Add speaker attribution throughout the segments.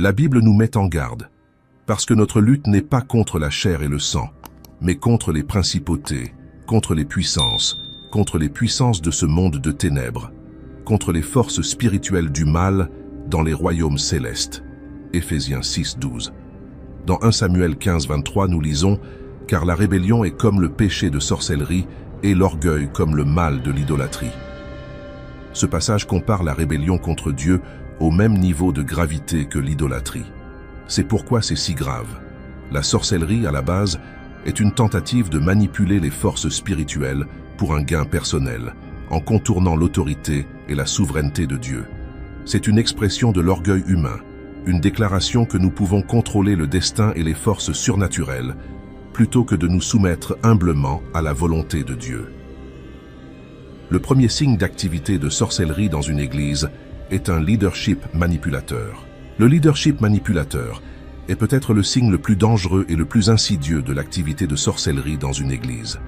Speaker 1: La Bible nous met en garde, parce que notre lutte n'est pas contre la chair et le sang, mais contre les principautés, contre les puissances de ce monde de ténèbres, contre les forces spirituelles du mal dans les royaumes célestes. Éphésiens 6:12. Dans 1 Samuel 15:23, nous lisons « Car la rébellion est comme le péché de sorcellerie et l'orgueil comme le mal de l'idolâtrie ». Ce passage compare la rébellion contre Dieu au même niveau de gravité que l'idolâtrie. C'est pourquoi c'est si grave. La sorcellerie, à la base, est une tentative de manipuler les forces spirituelles pour un gain personnel, en contournant l'autorité et la souveraineté de Dieu. C'est une expression de l'orgueil humain, une déclaration que nous pouvons contrôler le destin et les forces surnaturelles, plutôt que de nous soumettre humblement à la volonté de Dieu. Le premier signe d'activité de sorcellerie dans une église est un leadership manipulateur. Le leadership manipulateur est peut-être le signe le plus dangereux et le plus insidieux de l'activité de sorcellerie dans une église.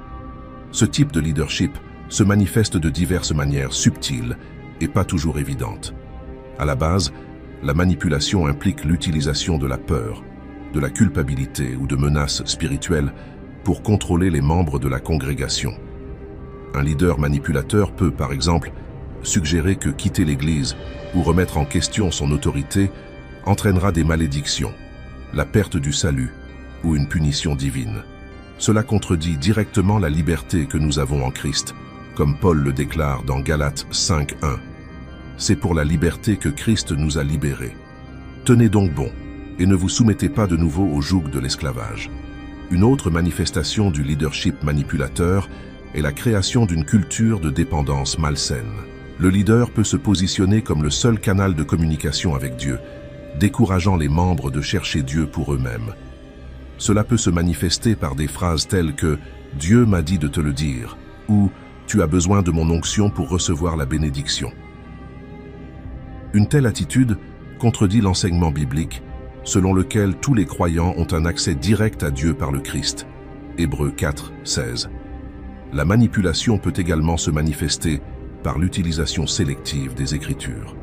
Speaker 1: Ce type de leadership se manifeste de diverses manières subtiles et pas toujours évidentes. À la base, la manipulation implique l'utilisation de la peur, de la culpabilité ou de menaces spirituelles pour contrôler les membres de la congrégation. Un leader manipulateur peut, par exemple, suggérer que quitter l'Église ou remettre en question son autorité entraînera des malédictions, la perte du salut ou une punition divine. Cela contredit directement la liberté que nous avons en Christ, comme Paul le déclare dans Galates 5:1. C'est pour la liberté que Christ nous a libérés. Tenez donc bon, et ne vous soumettez pas de nouveau au joug de l'esclavage. Une autre manifestation du leadership manipulateur est la création d'une culture de dépendance malsaine. Le leader peut se positionner comme le seul canal de communication avec Dieu, décourageant les membres de chercher Dieu pour eux-mêmes. Cela peut se manifester par des phrases telles que « Dieu m'a dit de te le dire » ou « Tu as besoin de mon onction pour recevoir la bénédiction ». Une telle attitude contredit l'enseignement biblique selon lequel tous les croyants ont un accès direct à Dieu par le Christ. Hébreux 4:16. La manipulation peut également se manifester par l'utilisation sélective des Écritures.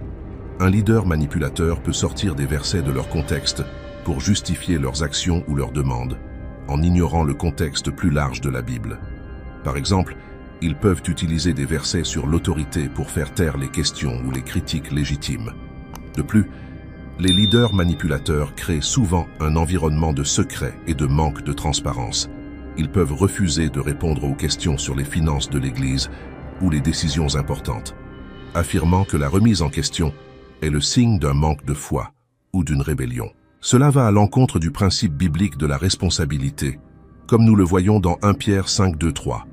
Speaker 1: Un leader manipulateur peut sortir des versets de leur contexte pour justifier leurs actions ou leurs demandes, en ignorant le contexte plus large de la Bible. Par exemple, ils peuvent utiliser des versets sur l'autorité pour faire taire les questions ou les critiques légitimes. De plus, les leaders manipulateurs créent souvent un environnement de secret et de manque de transparence. Ils peuvent refuser de répondre aux questions sur les finances de l'Église ou les décisions importantes, affirmant que la remise en question est le signe d'un manque de foi ou d'une rébellion. Cela va à l'encontre du principe biblique de la responsabilité, comme nous le voyons dans 1 Pierre 5:2-3.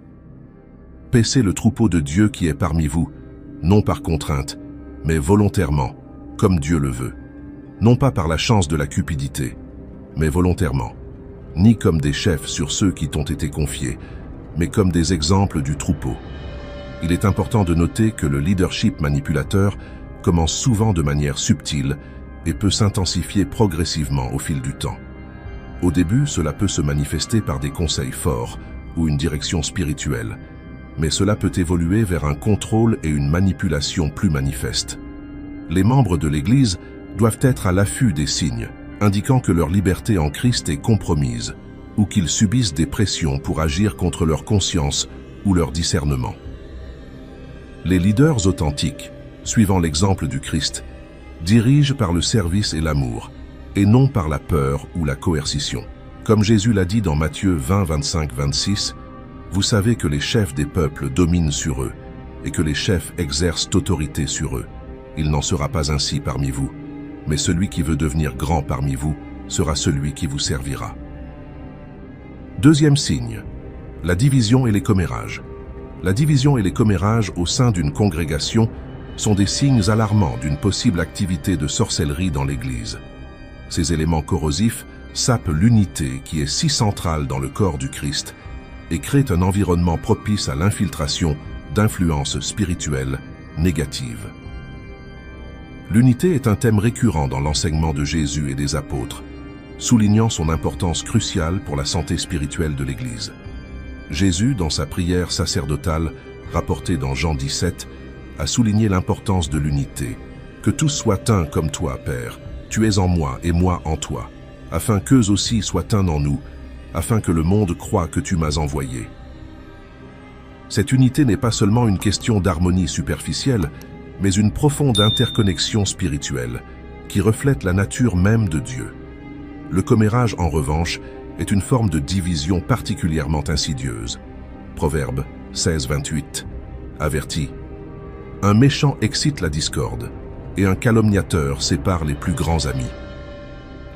Speaker 1: Paissez le troupeau de Dieu qui est parmi vous, non par contrainte, mais volontairement, comme Dieu le veut. Non pas par la chance de la cupidité, mais volontairement, ni comme des chefs sur ceux qui t'ont été confiés, mais comme des exemples du troupeau. Il est important de noter que le leadership manipulateur commence souvent de manière subtile et peut s'intensifier progressivement au fil du temps. Au début, cela peut se manifester par des conseils forts ou une direction spirituelle, mais cela peut évoluer vers un contrôle et une manipulation plus manifestes. Les membres de l'Église doivent être à l'affût des signes, indiquant que leur liberté en Christ est compromise, ou qu'ils subissent des pressions pour agir contre leur conscience ou leur discernement. Les leaders authentiques, suivant l'exemple du Christ, dirigent par le service et l'amour, et non par la peur ou la coercition. Comme Jésus l'a dit dans Matthieu 20:25-26, « Vous savez que les chefs des peuples dominent sur eux, et que les chefs exercent autorité sur eux. Il n'en sera pas ainsi parmi vous, mais celui qui veut devenir grand parmi vous sera celui qui vous servira. » Deuxième signe, la division et les commérages. La division et les commérages au sein d'une congrégation sont des signes alarmants d'une possible activité de sorcellerie dans l'Église. Ces éléments corrosifs sapent l'unité qui est si centrale dans le corps du Christ et créent un environnement propice à l'infiltration d'influences spirituelles négatives. L'unité est un thème récurrent dans l'enseignement de Jésus et des apôtres, soulignant son importance cruciale pour la santé spirituelle de l'Église. Jésus, dans sa prière sacerdotale, rapportée dans Jean 17, a souligné l'importance de l'unité. « Que tous soient un comme toi, Père, Tu es en moi et moi en toi, afin qu'eux aussi soient un en nous, afin que le monde croie que tu m'as envoyé. Cette unité n'est pas seulement une question d'harmonie superficielle, mais une profonde interconnexion spirituelle qui reflète la nature même de Dieu. Le commérage, en revanche, est une forme de division particulièrement insidieuse. Proverbe 16-28 avertit. Un méchant excite la discorde, et un calomniateur sépare les plus grands amis.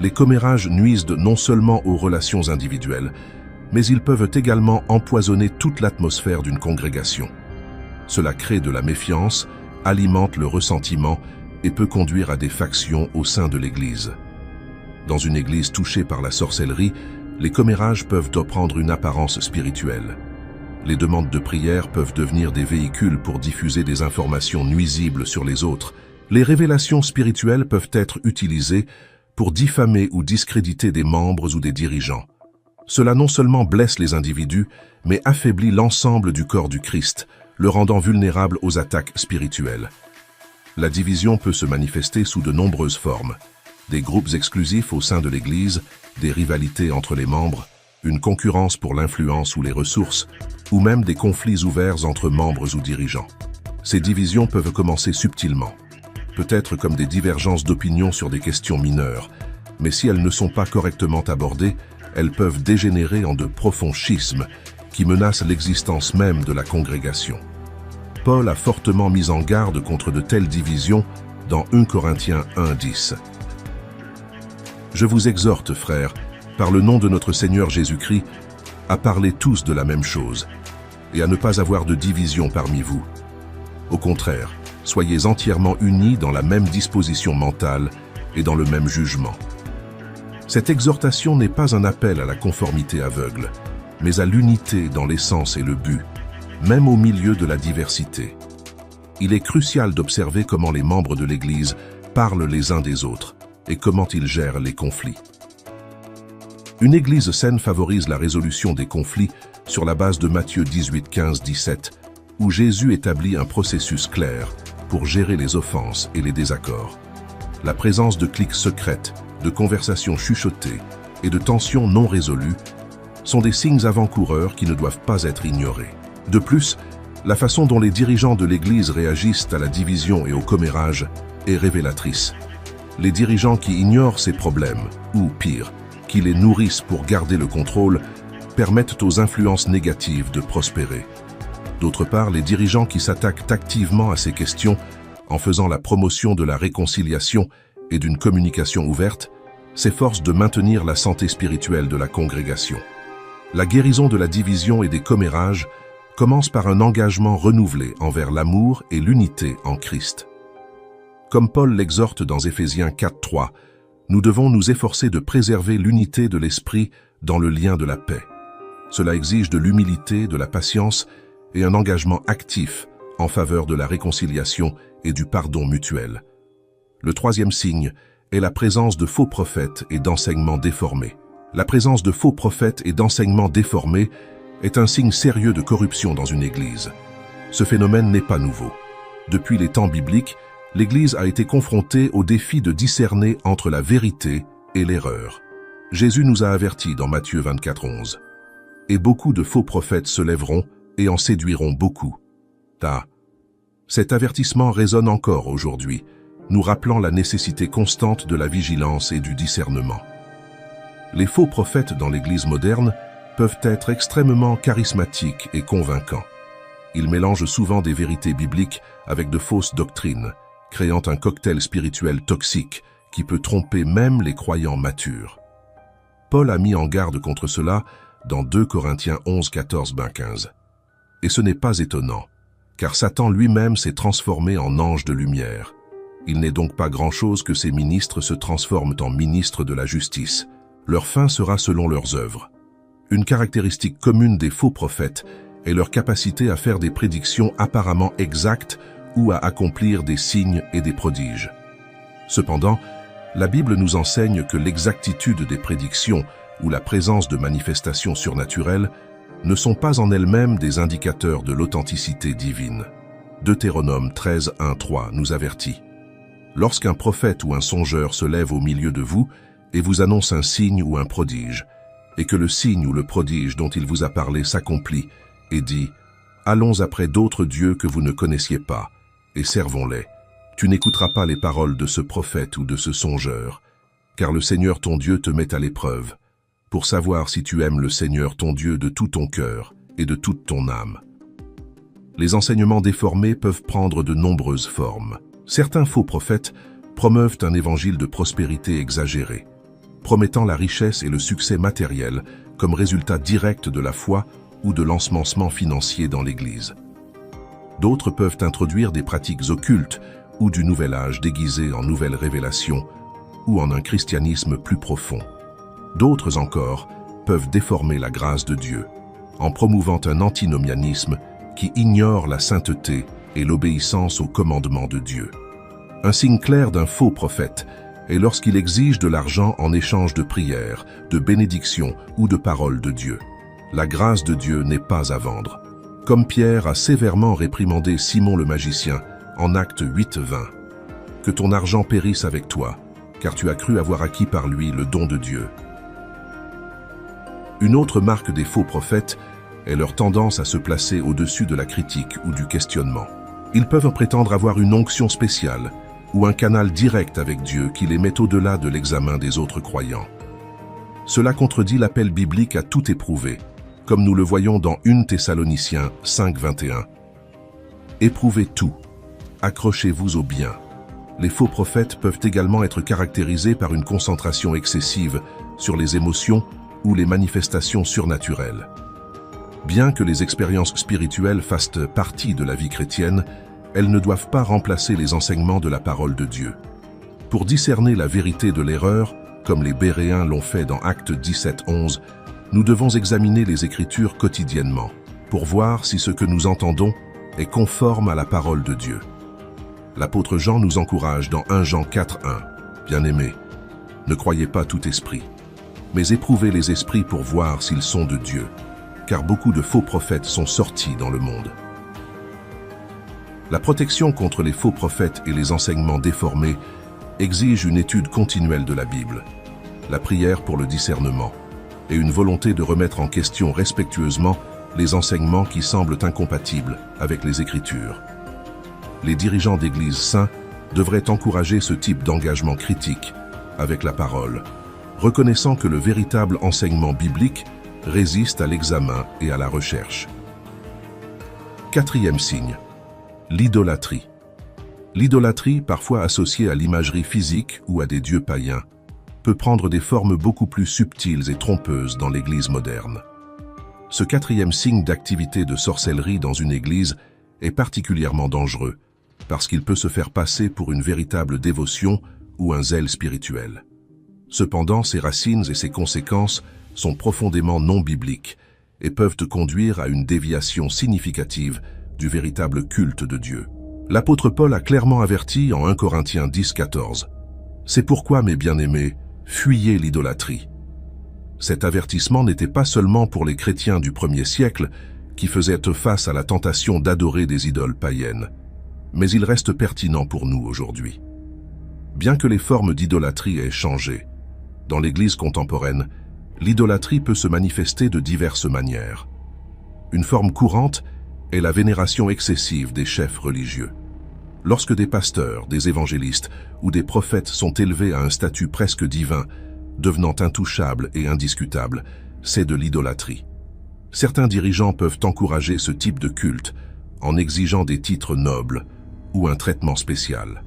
Speaker 1: Les commérages nuisent non seulement aux relations individuelles, mais ils peuvent également empoisonner toute l'atmosphère d'une congrégation. Cela crée de la méfiance, alimente le ressentiment et peut conduire à des factions au sein de l'Église. Dans une Église touchée par la sorcellerie, les commérages peuvent prendre une apparence spirituelle. Les demandes de prière peuvent devenir des véhicules pour diffuser des informations nuisibles sur les autres. Les révélations spirituelles peuvent être utilisées pour diffamer ou discréditer des membres ou des dirigeants. Cela non seulement blesse les individus, mais affaiblit l'ensemble du corps du Christ, le rendant vulnérable aux attaques spirituelles. La division peut se manifester sous de nombreuses formes. Des groupes exclusifs au sein de l'Église, des rivalités entre les membres, une concurrence pour l'influence ou les ressources, ou même des conflits ouverts entre membres ou dirigeants. Ces divisions peuvent commencer subtilement, peut-être comme des divergences d'opinion sur des questions mineures, mais si elles ne sont pas correctement abordées, elles peuvent dégénérer en de profonds schismes qui menacent l'existence même de la congrégation. Paul a fortement mis en garde contre de telles divisions dans 1 Corinthiens 1:10. Je vous exhorte, frères, par le nom de notre Seigneur Jésus-Christ, à parler tous de la même chose et à ne pas avoir de division parmi vous. Au contraire, soyez entièrement unis dans la même disposition mentale et dans le même jugement. Cette exhortation n'est pas un appel à la conformité aveugle, mais à l'unité dans l'essence et le but, même au milieu de la diversité. Il est crucial d'observer comment les membres de l'Église parlent les uns des autres et comment ils gèrent les conflits. Une Église saine favorise la résolution des conflits sur la base de Matthieu 18-15-17, où Jésus établit un processus clair pour gérer les offenses et les désaccords. La présence de cliques secrètes, de conversations chuchotées et de tensions non résolues sont des signes avant-coureurs qui ne doivent pas être ignorés. De plus, la façon dont les dirigeants de l'Église réagissent à la division et au commérage est révélatrice. Les dirigeants qui ignorent ces problèmes, ou pire, qui les nourrissent pour garder le contrôle, permettent aux influences négatives de prospérer. D'autre part, les dirigeants qui s'attaquent activement à ces questions en faisant la promotion de la réconciliation et d'une communication ouverte, s'efforcent de maintenir la santé spirituelle de la congrégation. La guérison de la division et des commérages commence par un engagement renouvelé envers l'amour et l'unité en Christ. Comme Paul l'exhorte dans Éphésiens 4:3, nous devons nous efforcer de préserver l'unité de l'esprit dans le lien de la paix. Cela exige de l'humilité, de la patience et un engagement actif en faveur de la réconciliation et du pardon mutuel. Le troisième signe est la présence de faux prophètes et d'enseignements déformés. La présence de faux prophètes et d'enseignements déformés est un signe sérieux de corruption dans une Église. Ce phénomène n'est pas nouveau. Depuis les temps bibliques, l'Église a été confrontée au défi de discerner entre la vérité et l'erreur. Jésus nous a avertis dans Matthieu 24:11. « Et beaucoup de faux prophètes se lèveront et en séduiront beaucoup. » Cet avertissement résonne encore aujourd'hui, nous rappelant la nécessité constante de la vigilance et du discernement. Les faux prophètes dans l'Église moderne peuvent être extrêmement charismatiques et convaincants. Ils mélangent souvent des vérités bibliques avec de fausses doctrines, créant un cocktail spirituel toxique qui peut tromper même les croyants matures. Paul a mis en garde contre cela dans 2 Corinthiens 11-14-15. Et ce n'est pas étonnant, car Satan lui-même s'est transformé en ange de lumière. Il n'est donc pas grand-chose que ces ministres se transforment en ministres de la justice. Leur fin sera selon leurs œuvres. Une caractéristique commune des faux prophètes est leur capacité à faire des prédictions apparemment exactes ou à accomplir des signes et des prodiges. Cependant, la Bible nous enseigne que l'exactitude des prédictions ou la présence de manifestations surnaturelles ne sont pas en elles-mêmes des indicateurs de l'authenticité divine. Deutéronome 13:1-3 nous avertit. « Lorsqu'un prophète ou un songeur se lève au milieu de vous et vous annonce un signe ou un prodige, et que le signe ou le prodige dont il vous a parlé s'accomplit, et dit « Allons après d'autres dieux que vous ne connaissiez pas, et servons-les », tu n'écouteras pas les paroles de ce prophète ou de ce songeur, car le Seigneur ton Dieu te met à l'épreuve, pour savoir si tu aimes le Seigneur ton Dieu de tout ton cœur et de toute ton âme. Les enseignements déformés peuvent prendre de nombreuses formes. Certains faux prophètes promeuvent un évangile de prospérité exagéré, promettant la richesse et le succès matériel comme résultat direct de la foi ou de l'ensemencement financier dans l'Église. D'autres peuvent introduire des pratiques occultes ou du nouvel âge déguisé en nouvelle révélation ou en un christianisme plus profond. D'autres encore peuvent déformer la grâce de Dieu en promouvant un antinomianisme qui ignore la sainteté et l'obéissance aux commandements de Dieu. Un signe clair d'un faux prophète est lorsqu'il exige de l'argent en échange de prières, de bénédictions ou de paroles de Dieu. La grâce de Dieu n'est pas à vendre. Comme Pierre a sévèrement réprimandé Simon le magicien en Actes 8:20. Que ton argent périsse avec toi, car tu as cru avoir acquis par lui le don de Dieu. Une autre marque des faux prophètes est leur tendance à se placer au-dessus de la critique ou du questionnement. Ils peuvent prétendre avoir une onction spéciale ou un canal direct avec Dieu qui les met au-delà de l'examen des autres croyants. Cela contredit l'appel biblique à tout éprouver, comme nous le voyons dans 1 Thessaloniciens 5:21. Éprouvez tout, accrochez-vous au bien. Les faux prophètes peuvent également être caractérisés par une concentration excessive sur les émotions ou les manifestations surnaturelles. Bien que les expériences spirituelles fassent partie de la vie chrétienne, elles ne doivent pas remplacer les enseignements de la parole de Dieu. Pour discerner la vérité de l'erreur, comme les Béréens l'ont fait dans Actes 17:11, nous devons examiner les Écritures quotidiennement, pour voir si ce que nous entendons est conforme à la parole de Dieu. L'apôtre Jean nous encourage dans 1 Jean 4:1. Bien-aimés, ne croyez pas tout esprit, mais éprouvez les esprits pour voir s'ils sont de Dieu, car beaucoup de faux prophètes sont sortis dans le monde. La protection contre les faux prophètes et les enseignements déformés exige une étude continuelle de la Bible, la prière pour le discernement et une volonté de remettre en question respectueusement les enseignements qui semblent incompatibles avec les Écritures. Les dirigeants d'Église saints devraient encourager ce type d'engagement critique avec la parole, reconnaissant que le véritable enseignement biblique résiste à l'examen et à la recherche. Quatrième signe, l'idolâtrie. L'idolâtrie, parfois associée à l'imagerie physique ou à des dieux païens, peut prendre des formes beaucoup plus subtiles et trompeuses dans l'Église moderne. Ce quatrième signe d'activité de sorcellerie dans une Église est particulièrement dangereux, parce qu'il peut se faire passer pour une véritable dévotion ou un zèle spirituel. Cependant, ses racines et ses conséquences sont profondément non bibliques et peuvent te conduire à une déviation significative du véritable culte de Dieu. L'apôtre Paul a clairement averti en 1 Corinthiens 10:14. « C'est pourquoi, mes bien-aimés, fuyez l'idolâtrie. » Cet avertissement n'était pas seulement pour les chrétiens du 1er siècle qui faisaient face à la tentation d'adorer des idoles païennes, mais il reste pertinent pour nous aujourd'hui. Bien que les formes d'idolâtrie aient changé, dans l'Église contemporaine, l'idolâtrie peut se manifester de diverses manières. Une forme courante est la vénération excessive des chefs religieux. Lorsque des pasteurs, des évangélistes ou des prophètes sont élevés à un statut presque divin, devenant intouchables et indiscutables, c'est de l'idolâtrie. Certains dirigeants peuvent encourager ce type de culte en exigeant des titres nobles ou un traitement spécial.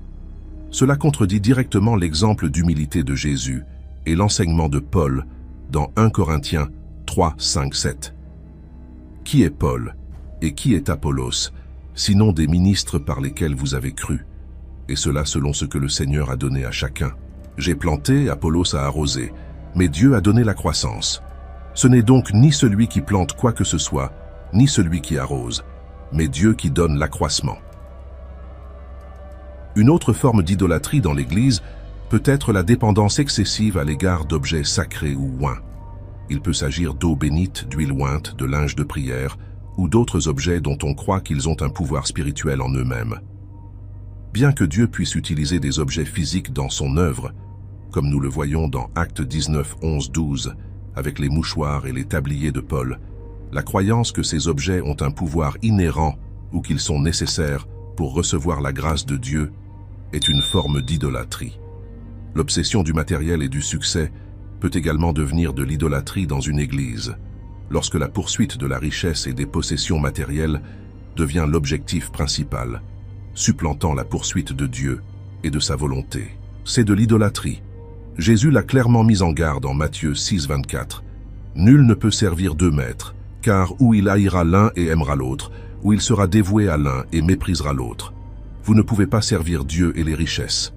Speaker 1: Cela contredit directement l'exemple d'humilité de Jésus et l'enseignement de Paul dans 1 Corinthiens 3, 5, 7. Qui est Paul et qui est Apollos, sinon des ministres par lesquels vous avez cru, et cela selon ce que le Seigneur a donné à chacun. J'ai planté, Apollos a arrosé, mais Dieu a donné la croissance. Ce n'est donc ni celui qui plante quoi que ce soit, ni celui qui arrose, mais Dieu qui donne l'accroissement. Une autre forme d'idolâtrie dans l'Église peut être la dépendance excessive à l'égard d'objets sacrés ou oints. Il peut s'agir d'eau bénite, d'huile ointe, de linge de prière ou d'autres objets dont on croit qu'ils ont un pouvoir spirituel en eux-mêmes. Bien que Dieu puisse utiliser des objets physiques dans son œuvre, comme nous le voyons dans Actes 19, 11, 12, avec les mouchoirs et les tabliers de Paul, la croyance que ces objets ont un pouvoir inhérent ou qu'ils sont nécessaires pour recevoir la grâce de Dieu est une forme d'idolâtrie. L'obsession du matériel et du succès peut également devenir de l'idolâtrie dans une église, lorsque la poursuite de la richesse et des possessions matérielles devient l'objectif principal, supplantant la poursuite de Dieu et de sa volonté. C'est de l'idolâtrie. Jésus l'a clairement mis en garde en Matthieu 6, 24. « Nul ne peut servir deux maîtres, car ou il haïra l'un et aimera l'autre, ou il sera dévoué à l'un et méprisera l'autre. Vous ne pouvez pas servir Dieu et les richesses. »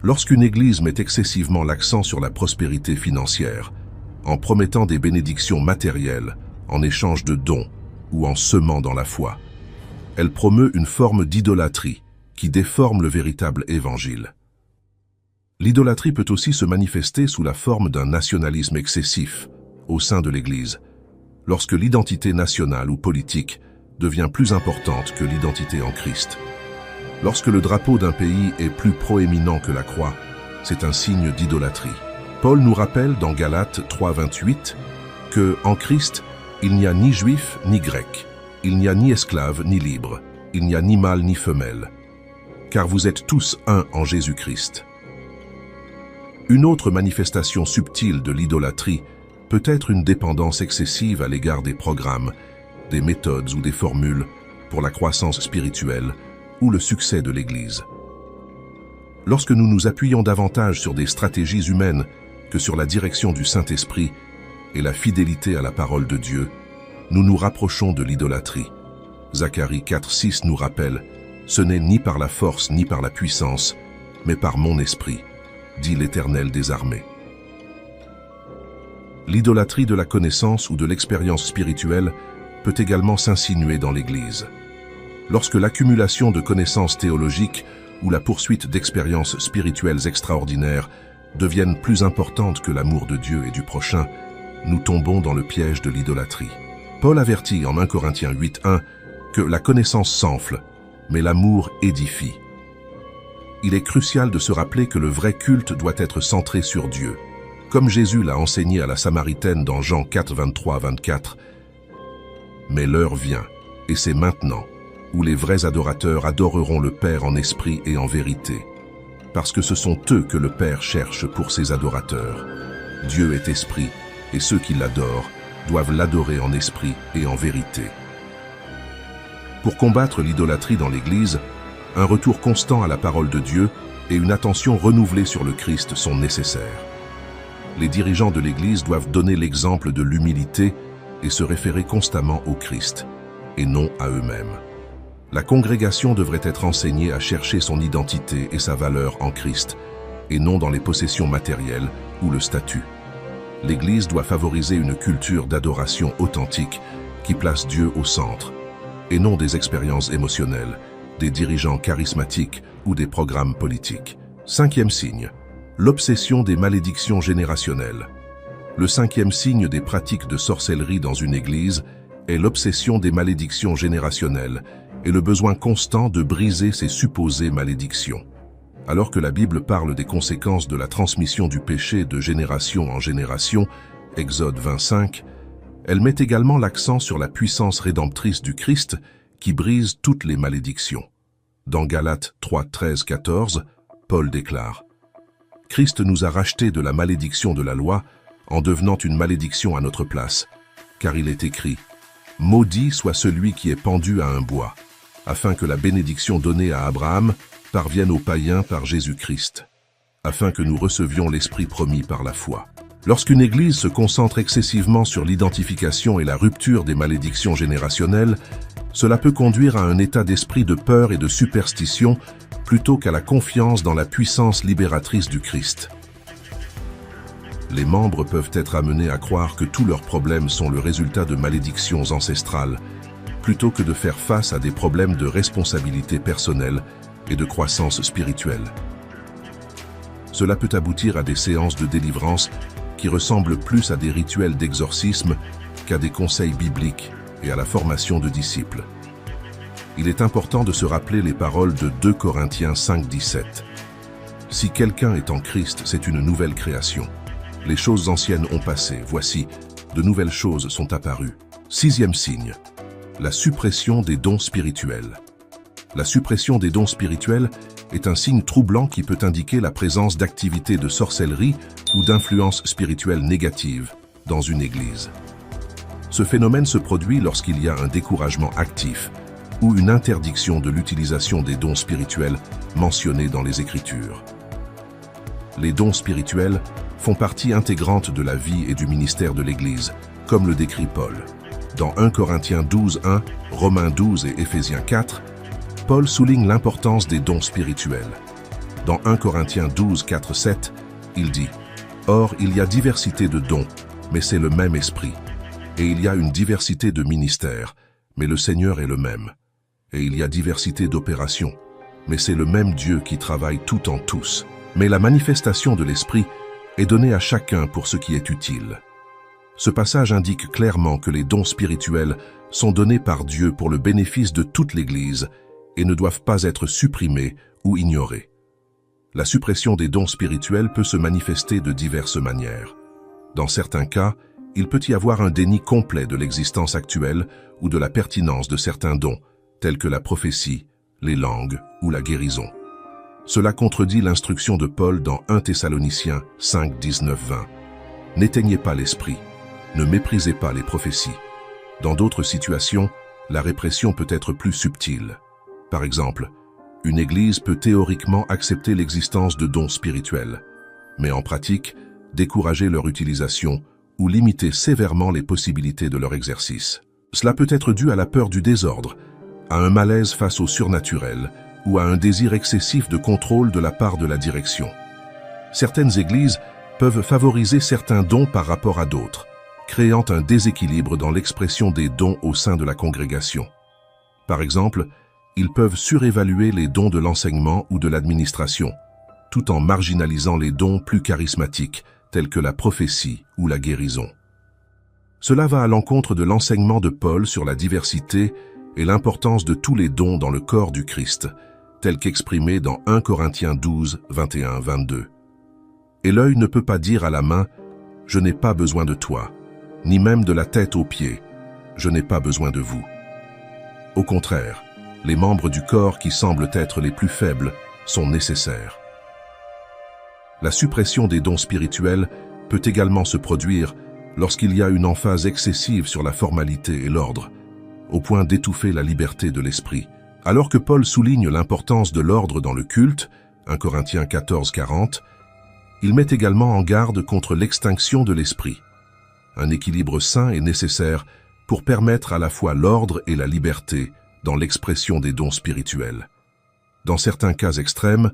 Speaker 1: Lorsqu'une église met excessivement l'accent sur la prospérité financière, en promettant des bénédictions matérielles en échange de dons ou en semant dans la foi, elle promeut une forme d'idolâtrie qui déforme le véritable évangile. L'idolâtrie peut aussi se manifester sous la forme d'un nationalisme excessif au sein de l'Église, lorsque l'identité nationale ou politique devient plus importante que l'identité en Christ. Lorsque le drapeau d'un pays est plus proéminent que la croix, c'est un signe d'idolâtrie. Paul nous rappelle dans Galates 3, 28 que, en Christ, il n'y a ni juif ni grec, il n'y a ni esclave ni libre, il n'y a ni mâle ni femelle, car vous êtes tous un en Jésus-Christ. Une autre manifestation subtile de l'idolâtrie peut être une dépendance excessive à l'égard des programmes, des méthodes ou des formules pour la croissance spirituelle ou le succès de l'Église. Lorsque nous nous appuyons davantage sur des stratégies humaines que sur la direction du Saint-Esprit et la fidélité à la parole de Dieu, nous nous rapprochons de l'idolâtrie. Zacharie 4, 6 nous rappelle « Ce n'est ni par la force ni par la puissance, mais par mon esprit, dit l'Éternel des armées. » L'idolâtrie de la connaissance ou de l'expérience spirituelle peut également s'insinuer dans l'Église. Lorsque l'accumulation de connaissances théologiques ou la poursuite d'expériences spirituelles extraordinaires deviennent plus importantes que l'amour de Dieu et du prochain, nous tombons dans le piège de l'idolâtrie. Paul avertit en 1 Corinthiens 8, 1 que la connaissance s'enfle, mais l'amour édifie. Il est crucial de se rappeler que le vrai culte doit être centré sur Dieu. Comme Jésus l'a enseigné à la Samaritaine dans Jean 4, 23, 24. Mais l'heure vient, et c'est maintenant, où les vrais adorateurs adoreront le Père en esprit et en vérité, parce que ce sont eux que le Père cherche pour ses adorateurs. Dieu est esprit, et ceux qui l'adorent doivent l'adorer en esprit et en vérité. Pour combattre l'idolâtrie dans l'Église, un retour constant à la parole de Dieu et une attention renouvelée sur le Christ sont nécessaires. Les dirigeants de l'Église doivent donner l'exemple de l'humilité et se référer constamment au Christ, et non à eux-mêmes. La congrégation devrait être enseignée à chercher son identité et sa valeur en Christ, et non dans les possessions matérielles ou le statut. L'Église doit favoriser une culture d'adoration authentique qui place Dieu au centre, et non des expériences émotionnelles, des dirigeants charismatiques ou des programmes politiques. Cinquième signe, l'obsession des malédictions générationnelles. Le cinquième signe des pratiques de sorcellerie dans une église est l'obsession des malédictions générationnelles et le besoin constant de briser ces supposées malédictions. Alors que la Bible parle des conséquences de la transmission du péché de génération en génération, Exode 25, elle met également l'accent sur la puissance rédemptrice du Christ qui brise toutes les malédictions. Dans Galates 3, 13, 14, Paul déclare « Christ nous a rachetés de la malédiction de la loi en devenant une malédiction à notre place, car il est écrit « Maudit soit celui qui est pendu à un bois », afin que la bénédiction donnée à Abraham parvienne aux païens par Jésus-Christ, afin que nous recevions l'Esprit promis par la foi. Lorsqu'une église se concentre excessivement sur l'identification et la rupture des malédictions générationnelles, cela peut conduire à un état d'esprit de peur et de superstition plutôt qu'à la confiance dans la puissance libératrice du Christ. Les membres peuvent être amenés à croire que tous leurs problèmes sont le résultat de malédictions ancestrales, plutôt que de faire face à des problèmes de responsabilité personnelle et de croissance spirituelle. Cela peut aboutir à des séances de délivrance qui ressemblent plus à des rituels d'exorcisme qu'à des conseils bibliques et à la formation de disciples. il est important de se rappeler les paroles de 2 Corinthiens 5, 17. Si quelqu'un est en Christ, c'est une nouvelle création. Les choses anciennes ont passé, voici, de nouvelles choses sont apparues. 6e signe, la suppression des dons spirituels. La suppression des dons spirituels est un signe troublant qui peut indiquer la présence d'activités de sorcellerie ou d'influences spirituelles négatives dans une église. Ce phénomène se produit lorsqu'il y a un découragement actif ou une interdiction de l'utilisation des dons spirituels mentionnés dans les Écritures. Les dons spirituels font partie intégrante de la vie et du ministère de l'Église, comme le décrit Paul. Dans 1 Corinthiens 12, 1, Romains 12 et Éphésiens 4, Paul souligne l'importance des dons spirituels. Dans 1 Corinthiens 12, 4, 7, il dit « Or, il y a diversité de dons, mais c'est le même esprit. Et il y a une diversité de ministères, mais le Seigneur est le même. Et il y a diversité d'opérations, mais c'est le même Dieu qui travaille tout en tous. Mais la manifestation de l'Esprit est donnée à chacun pour ce qui est utile. » Ce passage indique clairement que les dons spirituels sont donnés par Dieu pour le bénéfice de toute l'Église et ne doivent pas être supprimés ou ignorés. La suppression des dons spirituels peut se manifester de diverses manières. Dans certains cas, il peut y avoir un déni complet de l'existence actuelle ou de la pertinence de certains dons, tels que la prophétie, les langues ou la guérison. Cela contredit l'instruction de Paul dans 1 Thessaloniciens 5, 19, 20. N'éteignez pas l'esprit, ne méprisez pas les prophéties. Dans d'autres situations, la répression peut être plus subtile. Par exemple, une église peut théoriquement accepter l'existence de dons spirituels, mais en pratique, décourager leur utilisation ou limiter sévèrement les possibilités de leur exercice. Cela peut être dû à la peur du désordre, à un malaise face au surnaturel ou à un désir excessif de contrôle de la part de la direction. Certaines églises peuvent favoriser certains dons par rapport à d'autres, créant un déséquilibre dans l'expression des dons au sein de la congrégation. Par exemple, ils peuvent surévaluer les dons de l'enseignement ou de l'administration, tout en marginalisant les dons plus charismatiques, tels que la prophétie ou la guérison. Cela va à l'encontre de l'enseignement de Paul sur la diversité et l'importance de tous les dons dans le corps du Christ, tel qu'exprimé dans 1 Corinthiens 12, 21-22. Et l'œil ne peut pas dire à la main « Je n'ai pas besoin de toi », ni même de la tête aux pieds « Je n'ai pas besoin de vous ». Au contraire, les membres du corps qui semblent être les plus faibles sont nécessaires. La suppression des dons spirituels peut également se produire lorsqu'il y a une emphase excessive sur la formalité et l'ordre, au point d'étouffer la liberté de l'esprit. Alors que Paul souligne l'importance de l'ordre dans le culte, 1 Corinthiens 14, 40, il met également en garde contre l'extinction de l'esprit. Un équilibre sain est nécessaire pour permettre à la fois l'ordre et la liberté dans l'expression des dons spirituels. Dans certains cas extrêmes,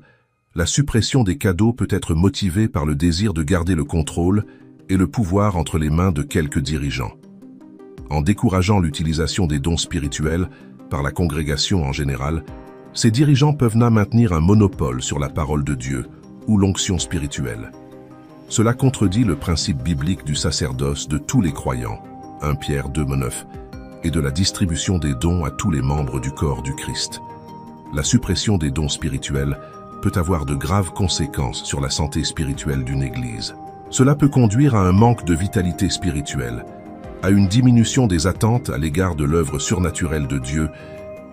Speaker 1: la suppression des cadeaux peut être motivée par le désir de garder le contrôle et le pouvoir entre les mains de quelques dirigeants. En décourageant l'utilisation des dons spirituels par la congrégation en général, ces dirigeants peuvent maintenir un monopole sur la parole de Dieu ou l'onction spirituelle. Cela contredit le principe biblique du sacerdoce de tous les croyants, 1 Pierre 2, 9, et de la distribution des dons à tous les membres du corps du Christ. La suppression des dons spirituels peut avoir de graves conséquences sur la santé spirituelle d'une église. Cela peut conduire à un manque de vitalité spirituelle, à une diminution des attentes à l'égard de l'œuvre surnaturelle de Dieu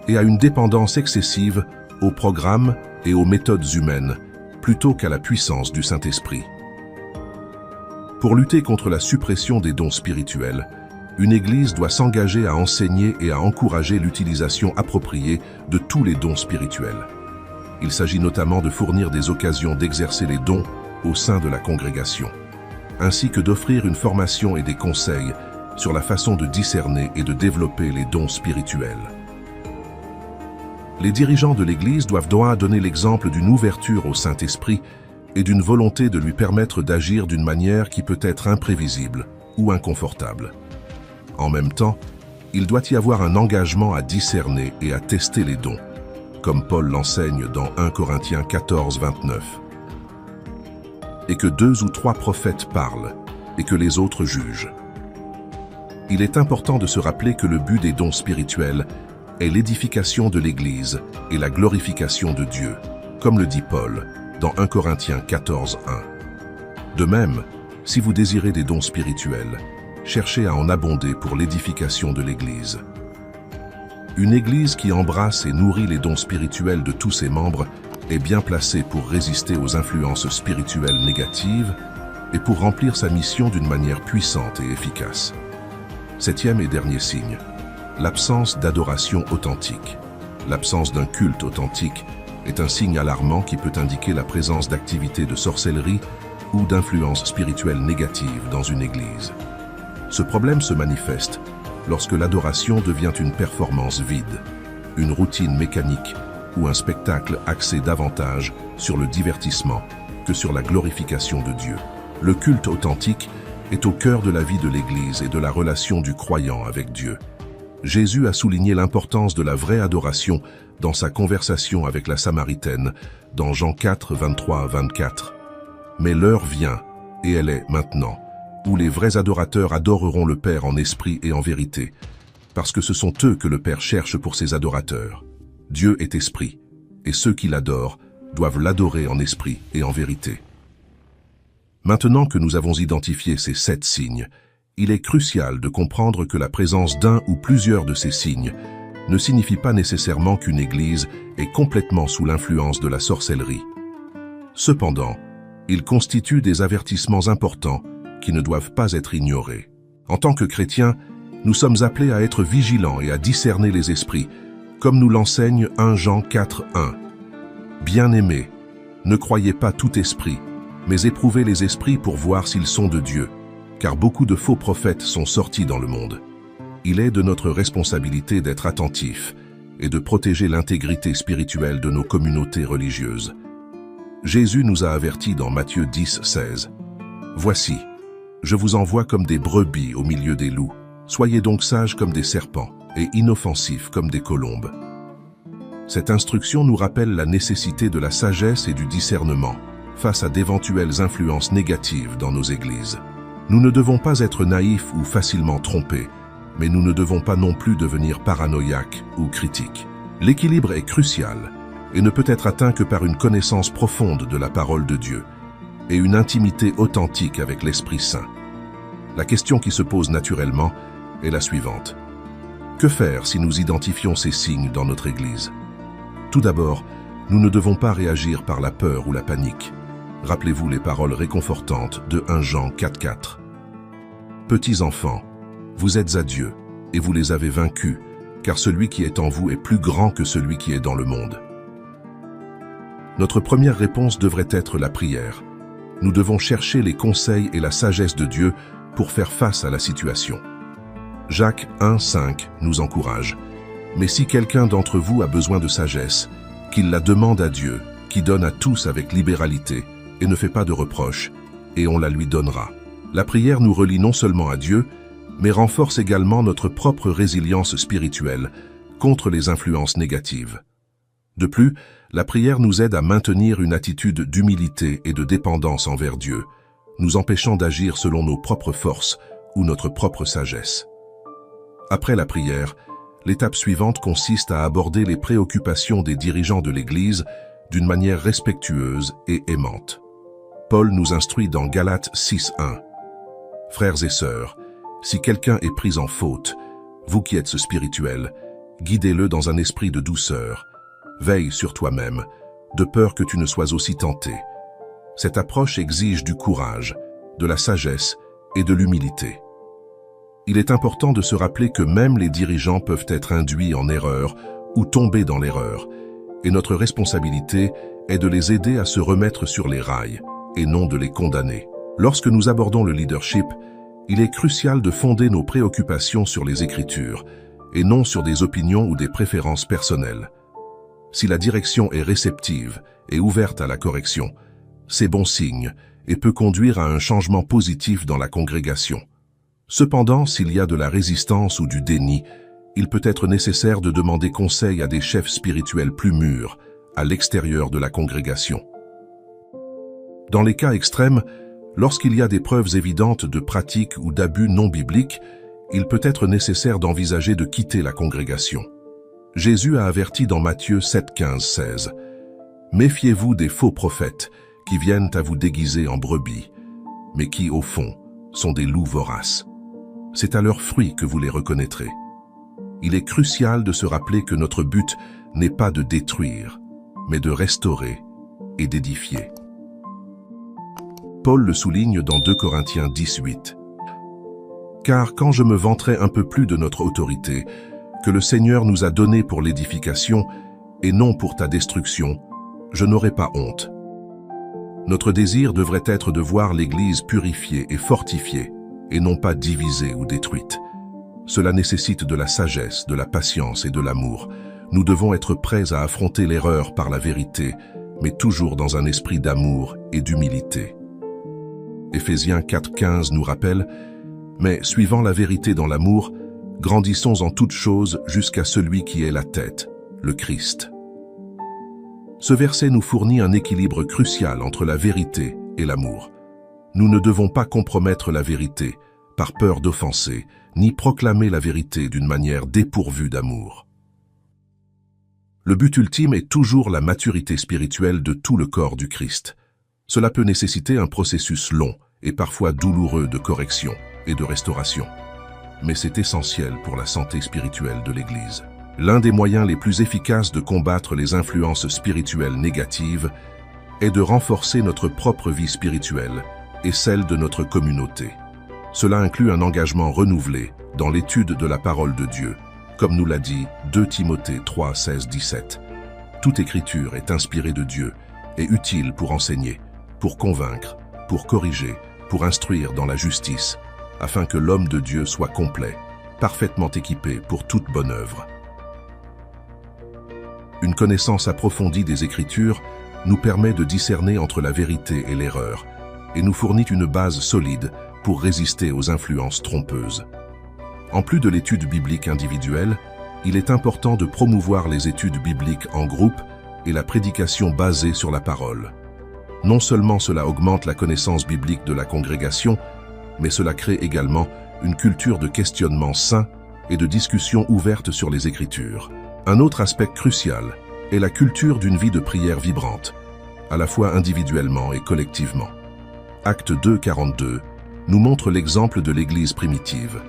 Speaker 1: et à une dépendance excessive aux programmes et aux méthodes humaines, plutôt qu'à la puissance du Saint-Esprit. Pour lutter contre la suppression des dons spirituels, une église doit s'engager à enseigner et à encourager l'utilisation appropriée de tous les dons spirituels. Il s'agit notamment de fournir des occasions d'exercer les dons au sein de la congrégation, ainsi que d'offrir une formation et des conseils sur la façon de discerner et de développer les dons spirituels. Les dirigeants de l'Église doivent donner l'exemple d'une ouverture au Saint-Esprit et d'une volonté de lui permettre d'agir d'une manière qui peut être imprévisible ou inconfortable. En même temps, il doit y avoir un engagement à discerner et à tester les dons, comme Paul l'enseigne dans 1 Corinthiens 14, 29. Et que 2 ou 3 prophètes parlent, et que les autres jugent. Il est important de se rappeler que le but des dons spirituels est l'édification de l'Église et la glorification de Dieu, comme le dit Paul dans 1 Corinthiens 14, 1. De même, si vous désirez des dons spirituels, cherchez à en abonder pour l'édification de l'Église. Une Église qui embrasse et nourrit les dons spirituels de tous ses membres est bien placée pour résister aux influences spirituelles négatives et pour remplir sa mission d'une manière puissante et efficace. Septième et dernier signe, l'absence d'adoration authentique. L'absence d'un culte authentique est un signe alarmant qui peut indiquer la présence d'activités de sorcellerie ou d'influences spirituelles négatives dans une église. Ce problème se manifeste lorsque l'adoration devient une performance vide, une routine mécanique ou un spectacle axé davantage sur le divertissement que sur la glorification de Dieu. Le culte authentique est au cœur de la vie de l'Église et de la relation du croyant avec Dieu. Jésus a souligné l'importance de la vraie adoration dans sa conversation avec la Samaritaine, dans Jean 4, 23 à 24. Mais l'heure vient, et elle est maintenant, où les vrais adorateurs adoreront le Père en esprit et en vérité, parce que ce sont eux que le Père cherche pour ses adorateurs. Dieu est esprit, et ceux qui l'adorent doivent l'adorer en esprit et en vérité. Maintenant que nous avons identifié ces 7 signes, il est crucial de comprendre que la présence d'un ou plusieurs de ces signes ne signifie pas nécessairement qu'une Église est complètement sous l'influence de la sorcellerie. Cependant, ils constituent des avertissements importants qui ne doivent pas être ignorés. En tant que chrétiens, nous sommes appelés à être vigilants et à discerner les esprits, comme nous l'enseigne 1 Jean 4, 1. Bien-aimés, ne croyez pas tout esprit, mais éprouvez les esprits pour voir s'ils sont de Dieu, car beaucoup de faux prophètes sont sortis dans le monde. Il est de notre responsabilité d'être attentifs et de protéger l'intégrité spirituelle de nos communautés religieuses. Jésus nous a avertis dans Matthieu 10, 16. « Voici, je vous envoie comme des brebis au milieu des loups. Soyez donc sages comme des serpents et inoffensifs comme des colombes. » Cette instruction nous rappelle la nécessité de la sagesse et du discernement face à d'éventuelles influences négatives dans nos églises. Nous ne devons pas être naïfs ou facilement trompés, mais nous ne devons pas non plus devenir paranoïaques ou critiques. L'équilibre est crucial et ne peut être atteint que par une connaissance profonde de la parole de Dieu et une intimité authentique avec l'Esprit Saint. La question qui se pose naturellement est la suivante. Que faire si nous identifions ces signes dans notre Église? Tout d'abord, nous ne devons pas réagir par la peur ou la panique. Rappelez-vous les paroles réconfortantes de 1 Jean 4, 4. Petits enfants, vous êtes à Dieu, et vous les avez vaincus, car celui qui est en vous est plus grand que celui qui est dans le monde. Notre première réponse devrait être la prière. Nous devons chercher les conseils et la sagesse de Dieu pour faire face à la situation. Jacques 1, 5 nous encourage. Mais si quelqu'un d'entre vous a besoin de sagesse, qu'il la demande à Dieu, qui donne à tous avec libéralité, et ne fait pas de reproches, et on la lui donnera. La prière nous relie non seulement à Dieu, mais renforce également notre propre résilience spirituelle contre les influences négatives. De plus, la prière nous aide à maintenir une attitude d'humilité et de dépendance envers Dieu, nous empêchant d'agir selon nos propres forces ou notre propre sagesse. Après la prière, l'étape suivante consiste à aborder les préoccupations des dirigeants de l'Église d'une manière respectueuse et aimante. Paul nous instruit dans Galates 6, 1. « Frères et sœurs, si quelqu'un est pris en faute, vous qui êtes spirituels, guidez-le dans un esprit de douceur. Veille sur toi-même, de peur que tu ne sois aussi tenté. » Cette approche exige du courage, de la sagesse et de l'humilité. Il est important de se rappeler que même les dirigeants peuvent être induits en erreur ou tomber dans l'erreur, et notre responsabilité est de les aider à se remettre sur les rails, et non de les condamner. Lorsque nous abordons le leadership, il est crucial de fonder nos préoccupations sur les Écritures, et non sur des opinions ou des préférences personnelles. Si la direction est réceptive et ouverte à la correction, c'est bon signe et peut conduire à un changement positif dans la congrégation. Cependant, s'il y a de la résistance ou du déni, il peut être nécessaire de demander conseil à des chefs spirituels plus mûrs, à l'extérieur de la congrégation. Dans les cas extrêmes, lorsqu'il y a des preuves évidentes de pratiques ou d'abus non bibliques, il peut être nécessaire d'envisager de quitter la congrégation. Jésus a averti dans Matthieu 7, 15, 16. « Méfiez-vous des faux prophètes qui viennent à vous déguiser en brebis, mais qui, au fond, sont des loups voraces. C'est à leurs fruits que vous les reconnaîtrez. » Il est crucial de se rappeler que notre but n'est pas de détruire, mais de restaurer et d'édifier. Paul le souligne dans 2 Corinthiens 18. « Car quand je me vanterai un peu plus de notre autorité, que le Seigneur nous a donnée pour l'édification et non pour ta destruction, je n'aurai pas honte. » Notre désir devrait être de voir l'Église purifiée et fortifiée, et non pas divisée ou détruite. Cela nécessite de la sagesse, de la patience et de l'amour. Nous devons être prêts à affronter l'erreur par la vérité, mais toujours dans un esprit d'amour et d'humilité. Éphésiens 4,15 nous rappelle « Mais suivant la vérité dans l'amour, grandissons en toutes choses jusqu'à celui qui est la tête, le Christ. » Ce verset nous fournit un équilibre crucial entre la vérité et l'amour. Nous ne devons pas compromettre la vérité par peur d'offenser, ni proclamer la vérité d'une manière dépourvue d'amour. Le but ultime est toujours la maturité spirituelle de tout le corps du Christ. Cela peut nécessiter un processus long et parfois douloureux de correction et de restauration. Mais c'est essentiel pour la santé spirituelle de l'Église. L'un des moyens les plus efficaces de combattre les influences spirituelles négatives est de renforcer notre propre vie spirituelle et celle de notre communauté. Cela inclut un engagement renouvelé dans l'étude de la parole de Dieu, comme nous l'a dit 2 Timothée 3, 16, 17. Toute écriture est inspirée de Dieu et utile pour enseigner, pour convaincre, pour corriger, pour instruire dans la justice, afin que l'homme de Dieu soit complet, parfaitement équipé pour toute bonne œuvre. Une connaissance approfondie des Écritures nous permet de discerner entre la vérité et l'erreur et nous fournit une base solide pour résister aux influences trompeuses. En plus de l'étude biblique individuelle, il est important de promouvoir les études bibliques en groupe et la prédication basée sur la parole. Non seulement cela augmente la connaissance biblique de la congrégation, mais cela crée également une culture de questionnement sain et de discussion ouverte sur les Écritures. Un autre aspect crucial est la culture d'une vie de prière vibrante, à la fois individuellement et collectivement. Acte 2, 42 nous montre l'exemple de l'Église primitive.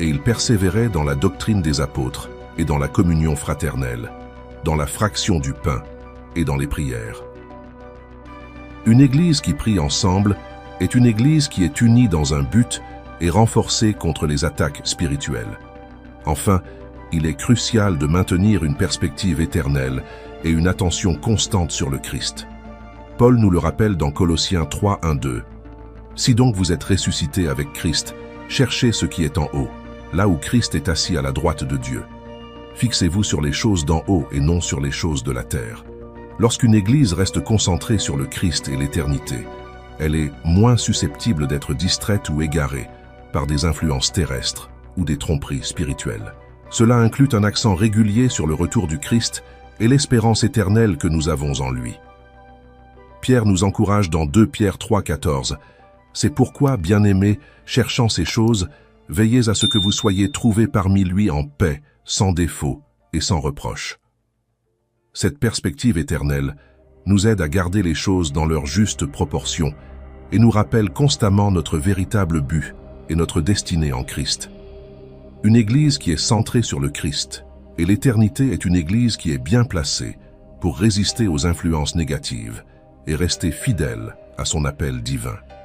Speaker 1: Et ils persévéraient dans la doctrine des apôtres et dans la communion fraternelle, dans la fraction du pain et dans les prières. Une Église qui prie ensemble est une Église qui est unie dans un but et renforcée contre les attaques spirituelles. Enfin, il est crucial de maintenir une perspective éternelle et une attention constante sur le Christ. Paul nous le rappelle dans Colossiens 3, 1, 2. « Si donc vous êtes ressuscités avec Christ, cherchez ce qui est en haut, là où Christ est assis à la droite de Dieu. Fixez-vous sur les choses d'en haut et non sur les choses de la terre. » Lorsqu'une Église reste concentrée sur le Christ et l'éternité, elle est moins susceptible d'être distraite ou égarée par des influences terrestres ou des tromperies spirituelles. Cela inclut un accent régulier sur le retour du Christ et l'espérance éternelle que nous avons en lui. Pierre nous encourage dans 2 Pierre 3, 14. « C'est pourquoi, bien-aimés, cherchant ces choses, veillez à ce que vous soyez trouvés parmi lui en paix, sans défaut et sans reproche. » Cette perspective éternelle nous aide à garder les choses dans leur juste proportion et nous rappelle constamment notre véritable but et notre destinée en Christ. Une Église qui est centrée sur le Christ et l'éternité est une Église qui est bien placée pour résister aux influences négatives et rester fidèle à son appel divin.